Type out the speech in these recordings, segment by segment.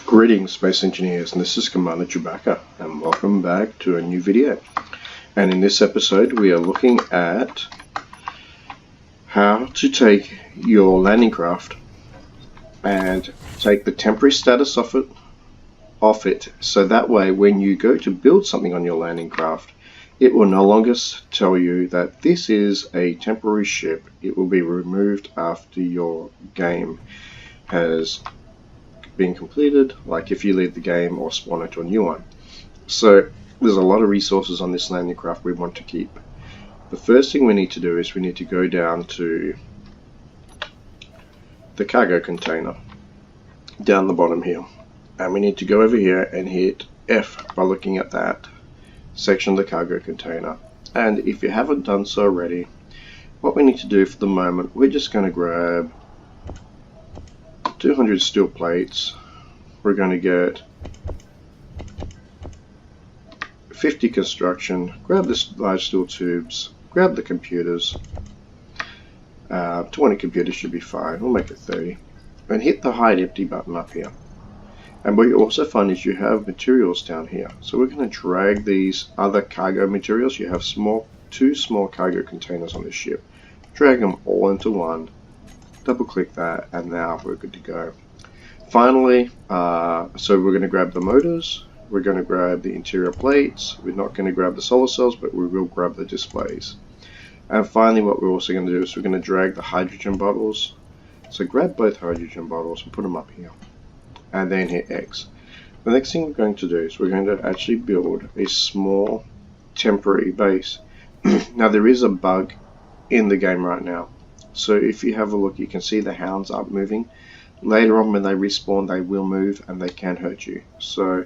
Greetings, Space Engineers, and this is Commander Chewbacca, and welcome back to a new video. And in this episode, we are looking at how to take your landing craft and take the temporary status off it, so that way when you go to build something on your landing craft, it will no longer tell you that this is a temporary ship. It will be removed after your game has being completed, like if you leave the game or spawn into a new one. So there's a lot of resources on this landing craft we want to keep. The first thing we need to do is we need to go down to the cargo container down the bottom here, and we need to go over here and hit F by looking at that section of the cargo container. And if you haven't done so already, what we need to do for the moment, we're just going to grab 200 steel plates. We're going to get 50 construction, grab this large steel tubes, grab the computers, 20 computers should be fine, we'll make it 30, and hit the hide empty button up here. And what you also find is you have materials down here, so we're going to drag these other cargo materials. You have two small cargo containers on this ship, drag them all into one, double click that, and now we're good to go. Finally, so we're going to grab the motors, we're going to grab the interior plates, we're not going to grab the solar cells, but we will grab the displays. And finally, what we're also going to do is we're going to drag the hydrogen bottles. So grab both hydrogen bottles and put them up here, and then hit X. The next thing we're going to do is we're going to actually build a small temporary base. Now there is a bug in the game right now. So if you have a look, you can see the hounds aren't moving. Later on when they respawn, they will move and they can hurt you. So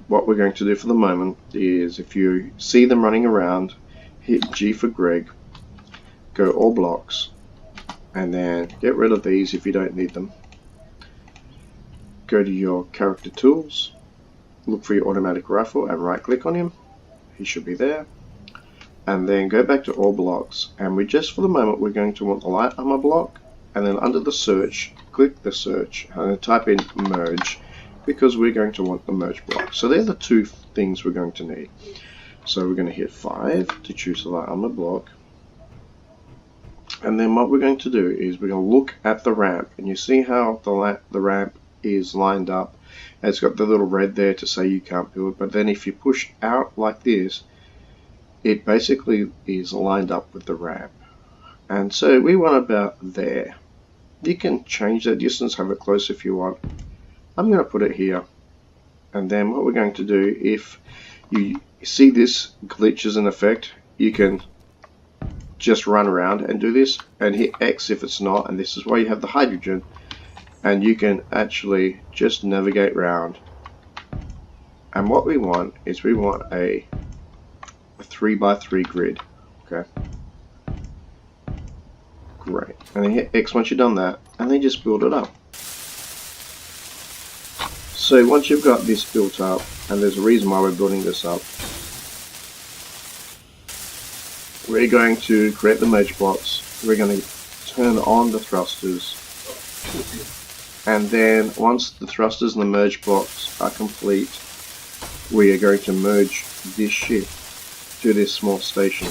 what we're going to do for the moment is, if you see them running around, hit G for Greg, go all blocks, and then get rid of these if you don't need them. Go to your character tools, look for your automatic rifle and right click on him. He should be there. And then go back to all blocks, and we just for the moment we're going to want the light armor block, and then under the search, click the search and type in merge, because we're going to want the merge block. So they're the two things we're going to need. So we're going to hit 5 to choose the light armor block, and then what we're going to do is we're going to look at the ramp, and you see how the ramp is lined up, and it's got the little red there to say you can't build, but then if you push out like this, it basically is lined up with the ramp. And so we want about there. You can change that distance, have it close if you want. I'm going to put it here. And then what we're going to do, if you see this glitch as an effect, you can just run around and do this and hit X if it's not, and this is why you have the hydrogen, and you can actually just navigate around. And what we want is we want a 3x3 grid. Okay, great. And then hit X once you've done that, and then just build it up. So once you've got this built up, and there's a reason why we're building this up, we're going to create the merge blocks. We're going to turn on the thrusters, and then once the thrusters and the merge blocks are complete, we are going to merge this ship to this small station.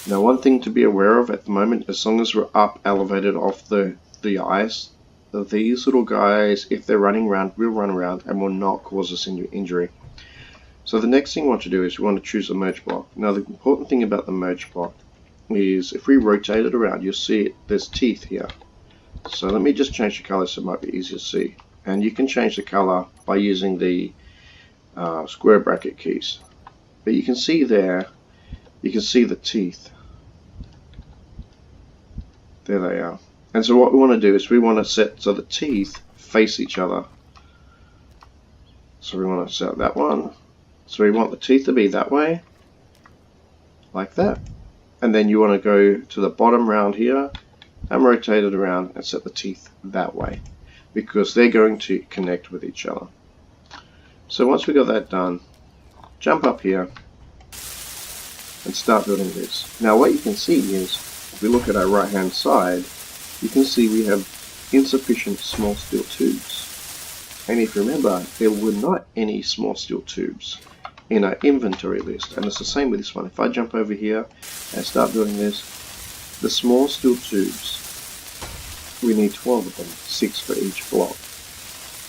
Now one thing to be aware of at the moment, as long as we're up elevated off the ice, these little guys, if they're running around, will run around and will not cause us any injury. So the next thing we want to do is we want to choose a merge block. Now the important thing about the merge block is if we rotate it around, you'll see there's teeth here. So let me just change the color so it might be easier to see. And you can change the color by using the square bracket keys. But you can see there, you can see the teeth. There they are. And so what we want to do is we want to set so the teeth face each other. So we want to set that one. So we want the teeth to be that way, like that. And then you want to go to the bottom round here and rotate it around and set the teeth that way, because they're going to connect with each other. So once we got that done, jump up here and start building this. Now what you can see is, if we look at our right hand side, you can see we have insufficient small steel tubes. And if you remember, there were not any small steel tubes in our inventory list. And it's the same with this one. If I jump over here and start doing this, the small steel tubes, we need 12 of them, 6 for each block.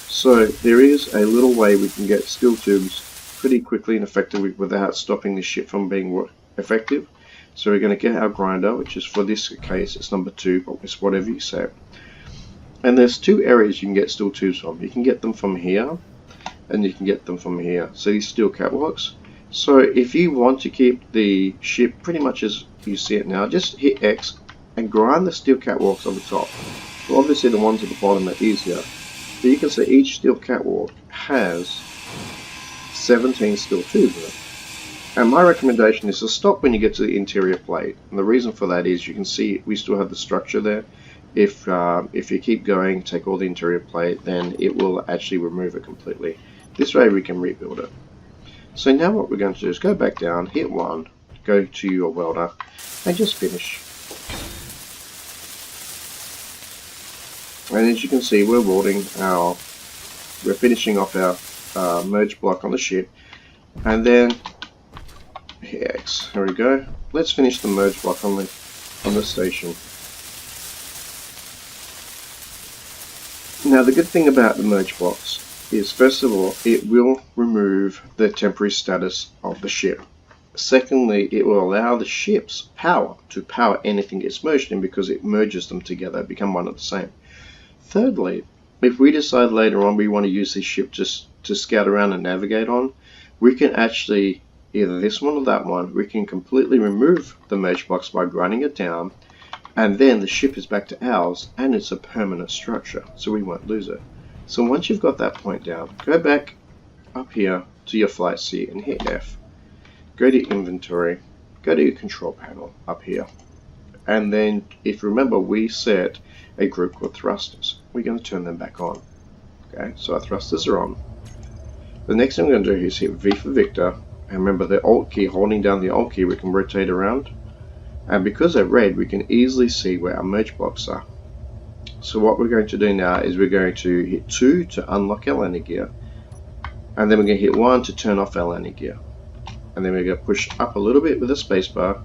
So there is a little way we can get steel tubes pretty quickly and effectively without stopping the ship from being effective. So we're going to get our grinder, which is, for this case, it's number 2, but it's whatever you say. And there's 2 areas you can get steel tubes from. You can get them from here, and you can get them from here. So these steel catwalks. So if you want to keep the ship pretty much as you see it now, just hit X and grind the steel catwalks on the top. Well, obviously the ones at the bottom are easier. But you can see each steel catwalk has 17 steel tubes in it. And my recommendation is to stop when you get to the interior plate. And the reason for that is you can see we still have the structure there. If you keep going, take all the interior plate, then it will actually remove it completely. This way we can rebuild it. So now what we're going to do is go back down, hit 1, go to your welder, and just finish. And as you can see, we're finishing off our merge block on the ship, and then hit X. There we go. Let's finish the merge block on the station. Now the good thing about the merge blocks is, first of all, it will remove the temporary status of the ship. Secondly, it will allow the ship's power to power anything it's merged in, because it merges them together, become one and the same. Thirdly, if we decide later on we want to use this ship just to scout around and navigate on, we can actually, either this one or that one, we can completely remove the merge blocks by grinding it down, and then the ship is back to ours, and it's a permanent structure, so we won't lose it. So once you've got that point down, go back up here to your flight seat and hit F. Go to inventory, go to your control panel up here, and then if you remember, we set a group called thrusters. We're going to turn them back on. Okay, so our thrusters are on. The next thing we're going to do is hit V for Victor, and remember the Alt key, holding down the Alt key, we can rotate around. And because they're red, we can easily see where our merge blocks are. So what we're going to do now is we're going to hit 2 to unlock our landing gear, and then we're going to hit 1 to turn off our landing gear. And then we're going to push up a little bit with the spacebar,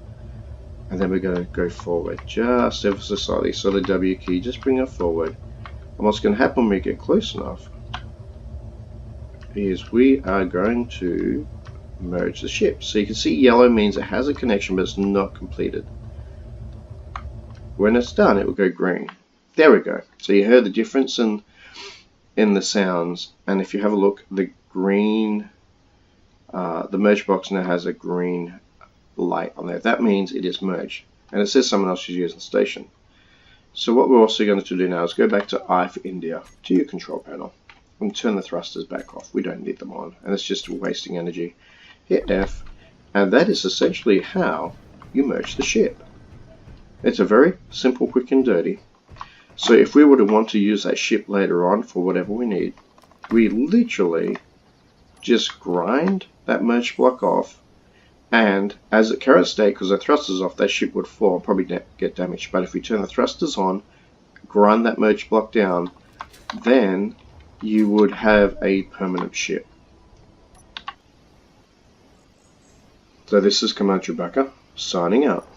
and then we're going to go forward just ever so slightly. So the W key, just bring it forward. And what's going to happen when we get close enough is we are going to merge the ship. So you can see yellow means it has a connection, but it's not completed. When it's done, it will go green. There we go. So you heard the difference in the sounds, and if you have a look, the green, the merge box now has a green light on there. That means it is merged, and it says someone else is using the station. So what we're also going to do now is go back to I for India, to your control panel, and turn the thrusters back off. We don't need them on, and it's just wasting energy. Hit F, and that is essentially how you merge the ship. It's a very simple, quick and dirty. So if we were to want to use that ship later on for whatever we need, we literally just grind that merge block off, and as at current state, because the thrusters off, that ship would fall and probably get damaged. But if we turn the thrusters on, grind that merge block down, then you would have a permanent ship. So this is Commander Chewbacca signing out.